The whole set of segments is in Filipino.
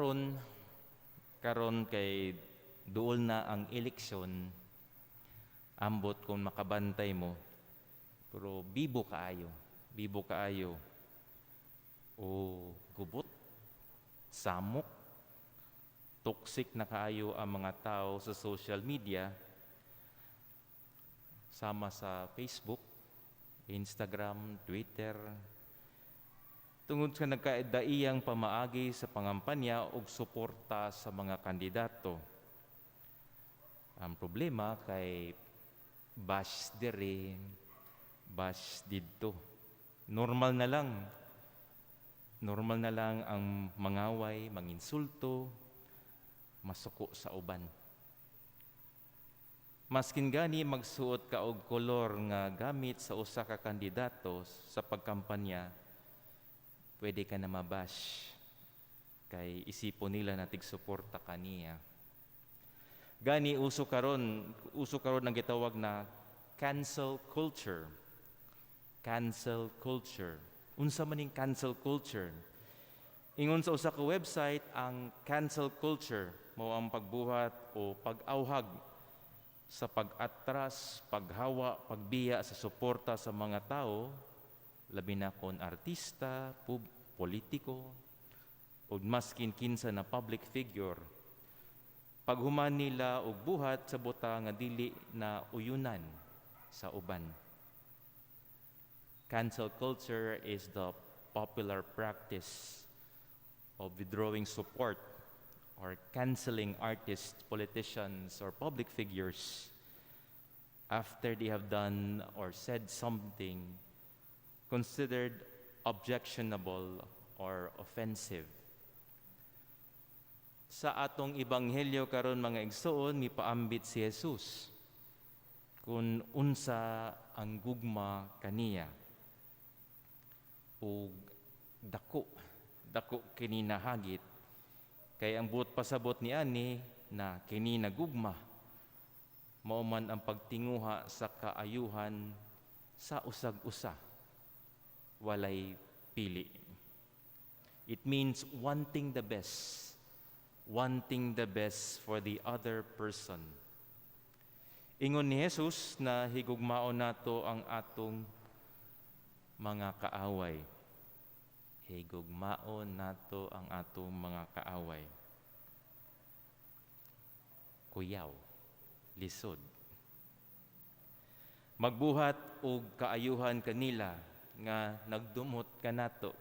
Karon karon kay duol na ang eleksyon, ambot kung makabantay mo, pero bibo kaayo, o gubot, samok, toxic na kaayo ang mga tao sa social media, sama sa Facebook, Instagram, Twitter, tungod sa nagkadaiyang pamaagi sa pangampanya ug suporta sa mga kandidato. Ang problema kay bash diri, bash didto. Normal na lang ang mangaway, manginsulto, masuko sa uban. Maskin gani magsuot ka og kolor nga gamit sa usa ka kandidato sa pagkampanya, pwede ka na mabash kay isipon nila na tigsuporta kaniya. Gani uso karon ang gitawag na cancel culture. Cancel culture. Unsa man ning cancel culture? Ingon sa usa ka website, ang cancel culture mao ang pagbuhat o pag-awhag sa pag-atras, paghawa, pagbiya sa suporta sa mga tao, labi na kon artista, politiko, o maskin kinsa na public figure, paghuman nila og buhat sa buta nga dili na uyunan sa uban. Cancel culture is the popular practice of withdrawing support or canceling artists, politicians, or public figures after they have done or said something considered objectionable or offensive. Sa atong ebanghelyo karon mga igsoon, mipaambit si Jesus kung unsa ang gugma kaniya. O dako kini nahagit, kay ang buot pasabot ni ani na kini nagugma, mao man ang pagtinguha sa kaayuhan sa usag-usa. Walay pili. It means wanting the best for the other person. Ingon ni Jesus na higugmaon nato ang atong mga kaaway. Higugmaon nato ang atong mga kaaway. Kuyaw, lisod. Magbuhat og kaayuhan kanila nga nagdumot kanato.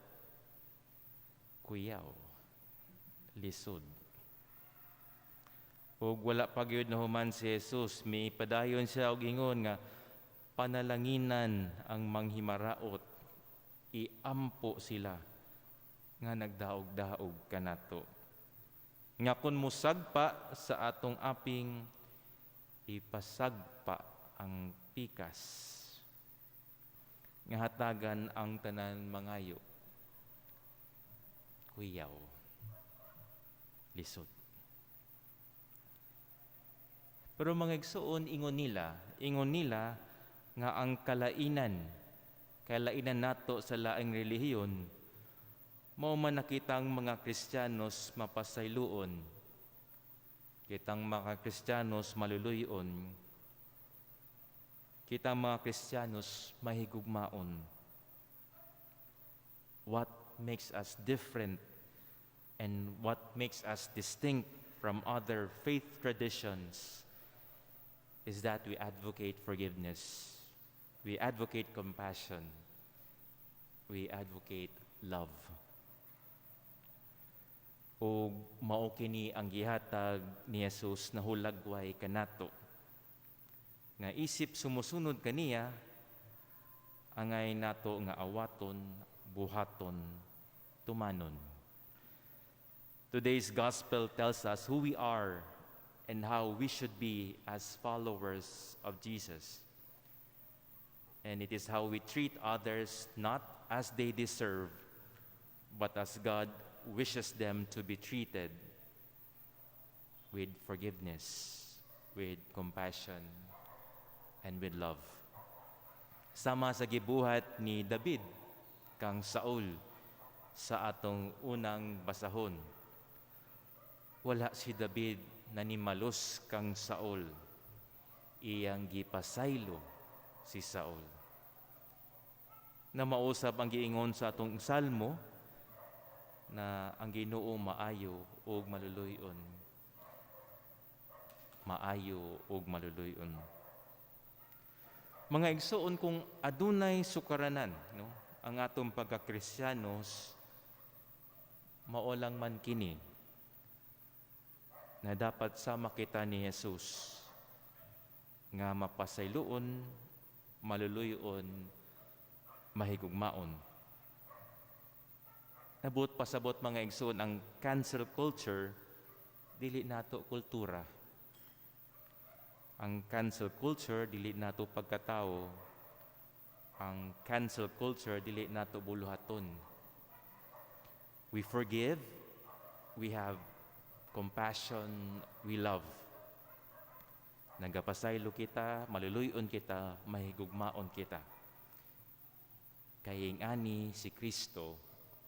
Kuyaw, lisod. Ug wala pa gyud nahuman si Jesus, may padayon siya og ingon nga panalanginan ang manghimaraot, iampo sila nga nagdaog-daog kanato. Nga kun musagpa sa atong aping, ipasagpa ang pikas. Nga hatagan ang tanan mangayo. Kuyaw, lisod. Pero mga igsoon, ingon nila nga ang kalainan nato sa laing relihiyon, mao man nakitang mga Kristiyanos mapasayloon, kitang mga Kristiyanos maluluyon, kitang mga Kristiyanos mahigugmaon. What makes us different and what makes us distinct from other faith traditions is that we advocate forgiveness, we advocate compassion, we advocate love. O mao kini ang gihatag ni Jesus na hulagway kanato, nga isip sumusunod kaniya, angay nato nga awaton, buhaton, tumanon. Today's gospel tells us who we are and how we should be as followers of Jesus. And it is how we treat others not as they deserve, but as God wishes them to be treated, with forgiveness, with compassion, and with love. Sama sa gibuhat ni David kang Saul sa atong unang basahon. Wala si David na nimalos kang Saul, iyang gipasaylo si Saul. Na mausap ang giingon sa atong salmo na ang Ginoo maayo ug maluluyon. Maayo ug maluluyon. Mga igsoon, kung adunay sukaranan, no, ang atong pagka-Kristiyanos, maulang man kini na dapat sama kita ni Jesus nga mapasayloon, maluluyon, mahigugmaon. Nabut pasabot mga igsoon, ang cancel culture dili nato kultura. Ang cancel culture dili nato pagkatao. Ang cancel culture dili nato buluhaton. We forgive, we have compassion, we love. Nagapasaylo kita, maluluyon kita, mahigugmaon kita. Kay ani si Kristo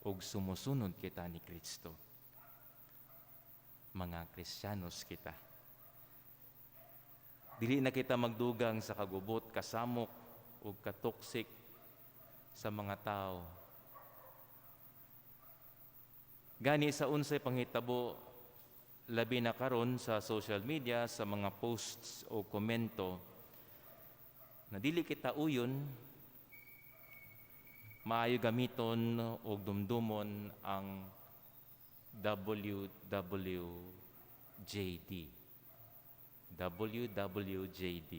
ug sumusunod kita ni Kristo. Mga Kristiyanos kita. Dili na kita magdugang sa kagubot, kasamok ug katoksik sa mga tao. Gani sa unsay panghitabo, labi na karon sa social media, sa mga posts o komento, na dili kita uyon, maayo gamiton o dumdumon ang WWJD. WWJD.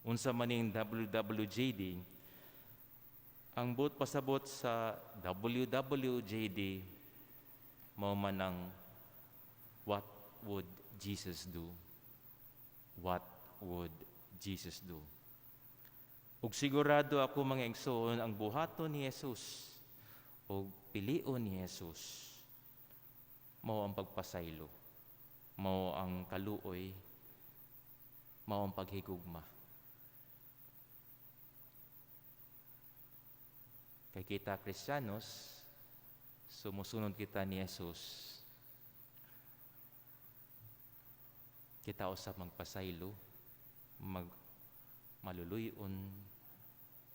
Unsa maning WWJD, ang buot pasabot sa WWJD, mao man ang what would Jesus do? What would Jesus do? Ug sigurado ako mga igsoon, ang buhaton ni Jesus o pilion ni Jesus mao ang pagpasaylo, mao ang kaluoy, mao ang paghigugma. Kay kita Kristiyanos, sumusunod kita ni Jesus, kita usab magpasaylo, maluluyon,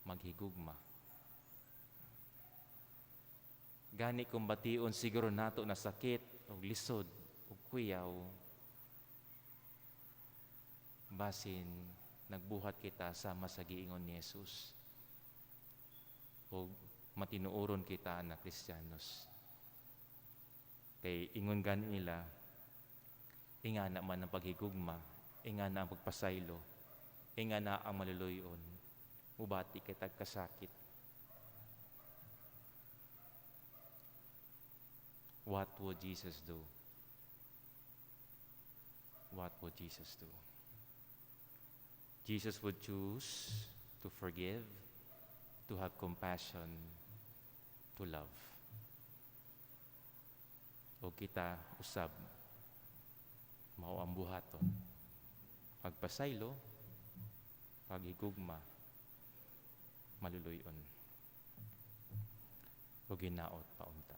maghigugma. Gani kung bation siguro nato na sakit o lisod o kuyaw, basin nagbuhat kita sama sa giingon ni Jesus o matinuoron kita na Kristiyanos. Kay ingon gani nila, ingana man ang paghigugma, ingana ang pagpasaylo, ingana ang maluluyon, mubati kita kasakit. What would Jesus do? What would Jesus do? Jesus would choose to forgive, to have compassion, to love. O kita usab, mao ang buhaton. Pagpasaylo, paghigugma, maluluyon. O ginaot paunta.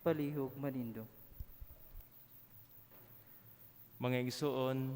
Palihog manindo. Mga igsoon,